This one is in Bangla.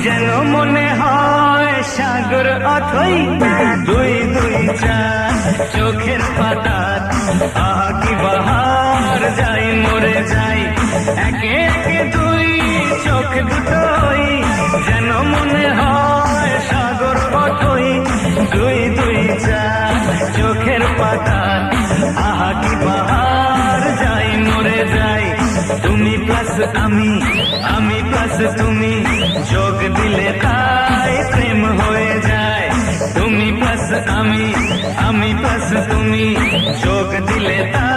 যেন মনে হয় সাগর অথই দুই দুই চার চোখের পাতা। আহা কি বাহার, যাই মরে যাই একে একে দুই চোখ দুটোই যেন মনে হয় সাগর অথই দুই দুই চার চোখের পাতা। আহা কি বাহার, যাই মরে যাই তুমি প্লাস আমি, আমি প্লাস তুমি, যোগ দিলে তাই প্রেম হয়ে যায়। তুমি প্লাস আমি, আমি প্লাস তুমি, যোগ দিলে তাই